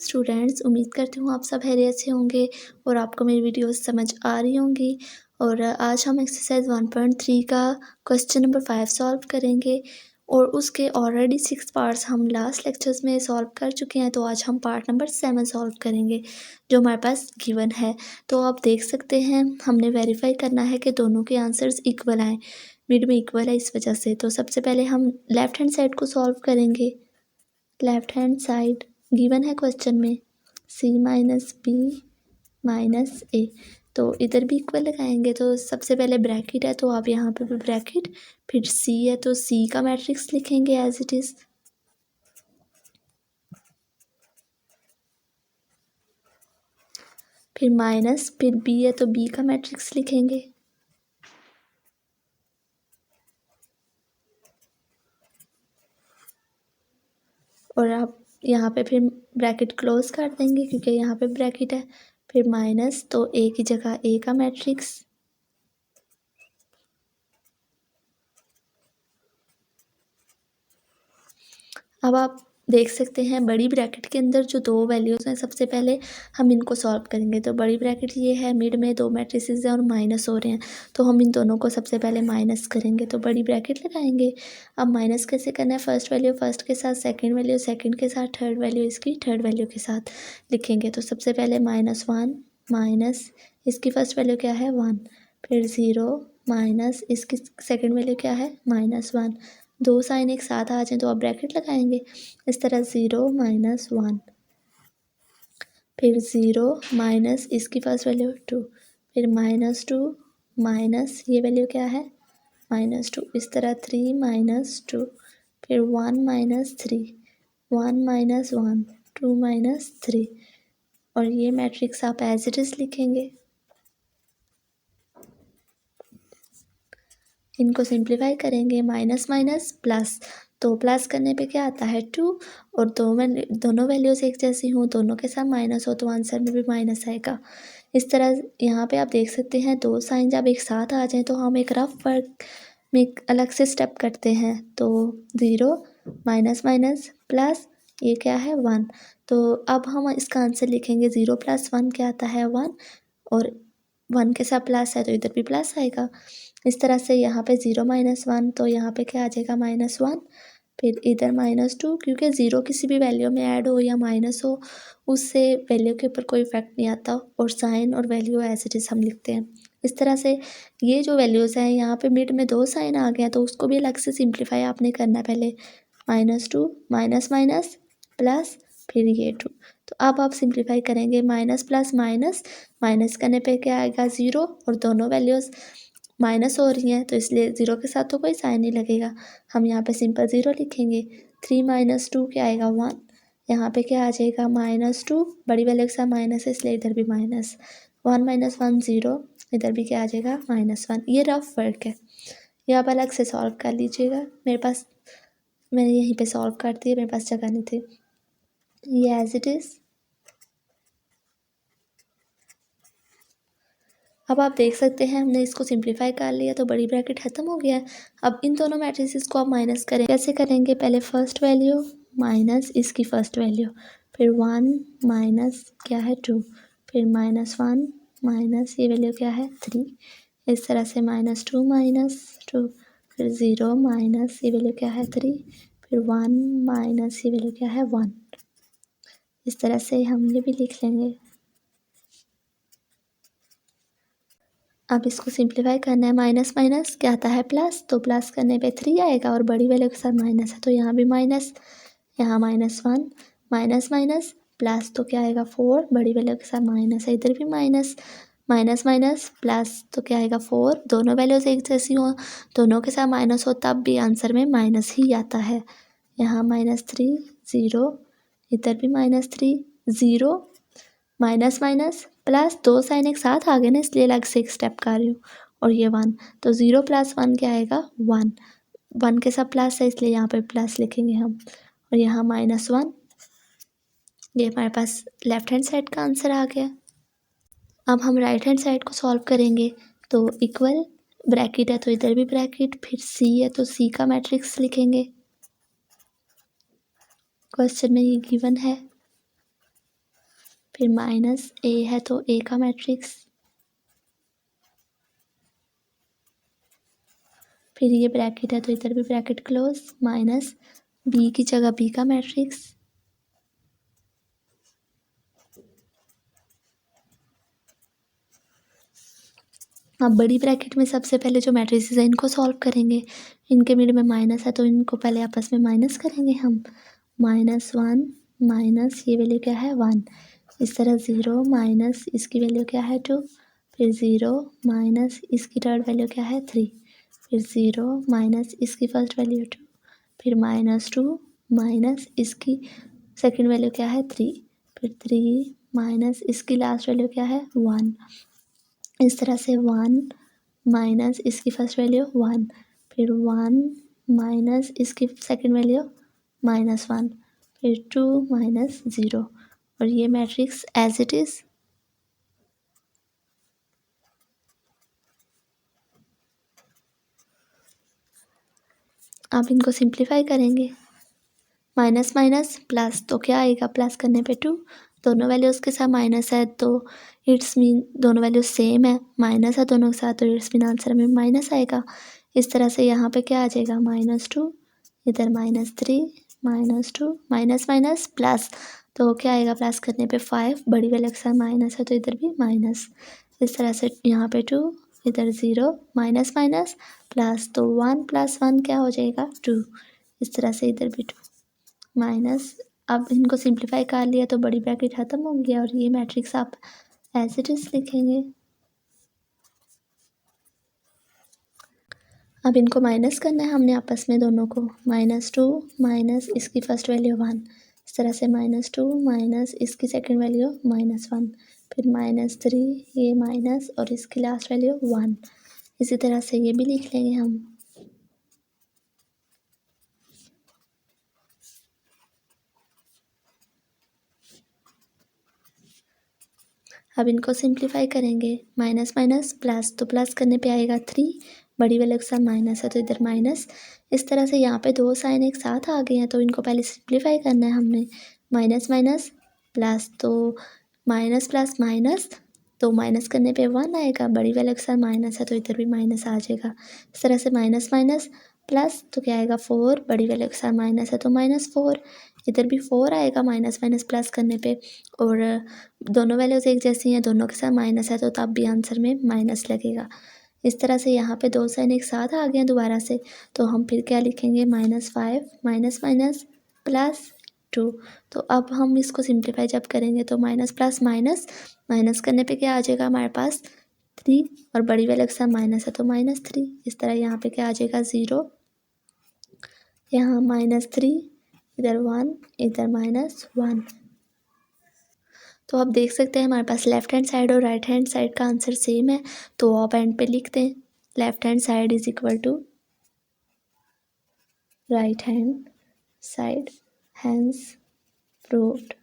Students, उम्मीद करती हूँ आप सब खैरियत से होंगे और आपको मेरी वीडियोस समझ आ रही होंगी। और आज हम एक्सरसाइज 1.3 का क्वेश्चन नंबर 5 सॉल्व करेंगे और उसके ऑलरेडी 6 पार्ट्स हम लास्ट लेक्चर्स में सॉल्व कर चुके हैं। तो आज हम पार्ट नंबर 7 सॉल्व करेंगे जो हमारे पास गिवन है। तो आप देख सकते हैं हमने वेरीफाई करना है कि दोनों के आंसर्स इक्वल आएँ। मिड में इक्वल है इस वजह से। तो सबसे पहले हम लेफ़्ट हैंड साइड को सॉल्व करेंगे। लेफ़्ट हैंड साइड गिवन है क्वेश्चन में c माइनस बी माइनस ए। तो इधर भी इक्वल लगाएंगे। तो सबसे पहले ब्रैकेट है तो आप यहाँ पे भी ब्रैकेट, फिर c है तो c का मैट्रिक्स लिखेंगे एज इट इज़। फिर माइनस, फिर b है तो b का मैट्रिक्स लिखेंगे। और आप यहाँ पे फिर ब्रैकेट क्लोज कर देंगे क्योंकि यहाँ पे ब्रैकेट है। फिर माइनस तो a की जगह a का मैट्रिक्स। अब आप देख सकते हैं बड़ी ब्रैकेट के अंदर जो दो वैल्यूज़ हैं, सबसे पहले हम इनको सॉल्व करेंगे। तो बड़ी ब्रैकेट ये है, मिड में दो मैट्रिसेस हैं और माइनस हो रहे हैं तो हम इन दोनों को सबसे पहले माइनस करेंगे। तो बड़ी ब्रैकेट लगाएंगे। अब माइनस कैसे करना है, फर्स्ट वैल्यू फर्स्ट के साथ, सेकंड वैल्यू सेकंड के साथ, थर्ड वैल्यू इसकी थर्ड वैल्यू के साथ लिखेंगे। तो सबसे पहले -1 माइनस इसकी फर्स्ट वैल्यू क्या है 1, फिर 0 माइनस इसकी सेकेंड वैल्यू क्या है -1। दो साइन एक साथ आ जाए तो आप ब्रैकेट लगाएंगे इस तरह 0 माइनस 1, फिर 0 माइनस इसकी फर्स्ट वैल्यू 2, फिर -2 माइनस ये वैल्यू क्या है -2, इस तरह 3 माइनस 2, फिर 1 माइनस 3, 1 माइनस 1, 2 माइनस 3। और ये मैट्रिक्स आप एज इट इज़ लिखेंगे। इनको सिंप्लीफाई करेंगे, माइनस माइनस प्लस, तो प्लस करने पे क्या आता है 2। और दोनों वैल्यूज़ एक जैसी हों, दोनों के साथ माइनस हो तो आंसर में भी माइनस आएगा। इस तरह यहाँ पे आप देख सकते हैं दो साइन जब एक साथ आ जाएं तो हम एक रफ वर्क में अलग से स्टेप करते हैं। तो 0 माइनस माइनस प्लस ये क्या है 1। तो अब हम इसका आंसर लिखेंगे 0 + 1 क्या आता है 1, और 1 के साथ प्लस है तो इधर भी प्लस आएगा। इस तरह से यहाँ पे 0 - 1 तो यहाँ पे क्या आ जाएगा -1, फिर इधर -2, क्योंकि 0 किसी भी वैल्यू में ऐड हो या माइनस हो उससे वैल्यू के ऊपर कोई इफेक्ट नहीं आता और साइन और वैल्यू एज इट इज़ हम लिखते हैं। इस तरह से ये जो वैल्यूज़ हैं यहाँ पे मिड में दो साइन आ गए हैं तो उसको भी अलग से सिंप्लीफाई आपने करना है पहले। -2 माइनस माइनस प्लस फिर ये 2। तो अब आप सिंप्लीफाई करेंगे, माइनस प्लस माइनस, माइनस करने पे क्या आएगा 0, और दोनों वैल्यूज़ माइनस हो रही हैं तो इसलिए 0 के साथ तो कोई साइन नहीं लगेगा। हम यहाँ पे सिंपल 0 लिखेंगे। 3 - 2 क्या आएगा 1, यहाँ पे क्या आ जाएगा -2, बड़ी वैल्यू के साथ माइनस है इसलिए इधर भी माइनस, 1 - 1 0, इधर भी क्या आ जाएगा -1। ये रफ वर्क है, ये आप अलग से सॉल्व कर लीजिएगा। मैंने यहीं पे सॉल्व कर दिया, मेरे पास जगह नहीं थी। ये एज इट इज़। अब आप देख सकते हैं हमने इसको सिंप्लीफाई कर लिया तो बड़ी ब्रैकेट ख़त्म हो गया है। अब इन दोनों मैट्रिसेस को आप माइनस करें, कैसे करेंगे, पहले फर्स्ट वैल्यू माइनस इसकी फर्स्ट वैल्यू, फिर 1 माइनस क्या है 2, फिर -1 माइनस ये वैल्यू क्या है 3, इस तरह से -2 - 2, फिर 0 माइनस ये वैल्यू क्या है 3, फिर 1 माइनस ये वैल्यू क्या है 1। इस तरह से हम ये भी लिख लेंगे। अब इसको सिंप्लीफाई करना है, माइनस माइनस क्या आता है प्लस, तो प्लस करने पे 3 आएगा और बड़ी वैल्यू के साथ माइनस है तो यहाँ भी माइनस, यहाँ -1 माइनस माइनस प्लस तो क्या आएगा 4, बड़ी वैल्यू के साथ माइनस है, इधर भी माइनस, माइनस माइनस प्लस तो क्या आएगा 4। दोनों वैल्यूज एक जैसी हो, दोनों के साथ माइनस हो तब भी आंसर में माइनस ही आता है। यहाँ -3 0, इधर भी -3 0, माइनस माइनस प्लस, दो साइन एक साथ आ गए ना इसलिए अलग से एक स्टेप कर रही हूँ, और ये 1, तो 0 + 1 क्या आएगा 1, 1 के साथ प्लस है इसलिए यहाँ पे प्लस लिखेंगे हम, और यहाँ -1। ये हमारे पास लेफ्ट हैंड साइड का आंसर आ गया। अब हम राइट हैंड साइड को सॉल्व करेंगे। तो इक्वल ब्रैकेट है तो इधर भी ब्रैकेट, फिर c है तो c का मैट्रिक्स लिखेंगे। क्वेश्चन में ये गिवन है। फिर माइनस ए है तो ए का मैट्रिक्स, फिर ये ब्रैकेट है तो इधर भी ब्रैकेट क्लोज, माइनस बी की जगह बी का मैट्रिक्स, अब बड़ी ब्रैकेट में सबसे पहले जो मैट्रिसेस है इनको सॉल्व करेंगे। इनके मिड में माइनस है तो इनको पहले आपस में माइनस करेंगे हम, -1 माइनस ये वैल्यू क्या है 1, इस तरह 0 माइनस इसकी वैल्यू क्या है 2, फिर 0 माइनस इसकी थर्ड वैल्यू क्या है 3, फिर 0 माइनस इसकी फर्स्ट वैल्यू 2, फिर -2 माइनस इसकी सेकंड वैल्यू क्या है 3, फिर 3 माइनस इसकी लास्ट वैल्यू क्या है 1, इस तरह से 1 माइनस इसकी फर्स्ट वैल्यू 1, फिर 1 माइनस इसकी सेकंड वैल्यू -1, फिर 2 माइनस 0, और ये मैट्रिक्स एज इट इज़। अब इनको सिंप्लीफाई करेंगे, माइनस माइनस प्लस तो क्या आएगा, प्लस करने पे 2, दोनों वैल्यूज़ के साथ माइनस है तो इट्स मीन दोनों वैल्यूज सेम है, माइनस है दोनों के साथ तो इट्स मीन आंसर में माइनस आएगा। इस तरह से यहाँ पे क्या आ जाएगा -2, इधर -3 -2 माइनस माइनस प्लस तो क्या आएगा, प्लस करने पे 5, बड़ी वैल्यू के साथ माइनस है तो इधर भी माइनस, इस तरह से यहाँ पे 2, इधर 0 माइनस माइनस प्लस तो 1 + 1 क्या हो जाएगा 2, इस तरह से इधर भी 2 माइनस। अब इनको सिंप्लीफाई कर लिया तो बड़ी ब्रैकेट ख़त्म हो गया और ये मैट्रिक्स आप एज इट इज़ लिखेंगे। अब इनको माइनस करना है हमने आपस में दोनों को, -2 माइनस इसकी फर्स्ट वैल्यू 1, इस तरह से -2 माइनस इसकी सेकंड वैल्यू -1, फिर -3 ये माइनस और इसकी लास्ट वैल्यू 1, इसी तरह से ये भी लिख लेंगे हम। अब इनको सिंप्लीफाई करेंगे, माइनस माइनस प्लस तो प्लस करने पे आएगा 3, बड़ी वाले के साथ माइनस है तो इधर माइनस, इस तरह से यहाँ पे दो साइन एक साथ आ गए हैं तो इनको पहले सिंप्लीफाई करना है हमने, माइनस माइनस प्लस तो माइनस प्लस माइनस तो माइनस करने पे 1 आएगा, बड़ी वाले के साथ माइनस है तो इधर भी माइनस आ जाएगा, इस तरह से माइनस माइनस प्लस तो क्या आएगा 4, बड़ी वाले के साथ माइनस है तो -4, इधर भी 4 आएगा माइनस माइनस प्लस करने पे, और दोनों वैल्यूज़ एक जैसी हैं, दोनों के साथ माइनस है तो तब भी आंसर में माइनस लगेगा। इस तरह से यहाँ पे दो साइन एक साथ आ गए हैं दोबारा से, तो हम फिर क्या लिखेंगे -5 माइनस माइनस प्लस 2, तो अब हम इसको सिंप्लीफाई जब करेंगे तो माइनस प्लस माइनस, माइनस करने पे क्या आ जाएगा हमारे पास 3, और बड़ी वाले के साथ माइनस है तो -3, इस तरह यहाँ पे क्या आ जाएगा 0, यहाँ -3, इधर 1, इधर -1। तो आप देख सकते हैं हमारे पास लेफ्ट हैंड साइड और राइट हैंड साइड का आंसर सेम है, तो आप एंड पे लिख दें left hand side is equal to right hand side, hence proved.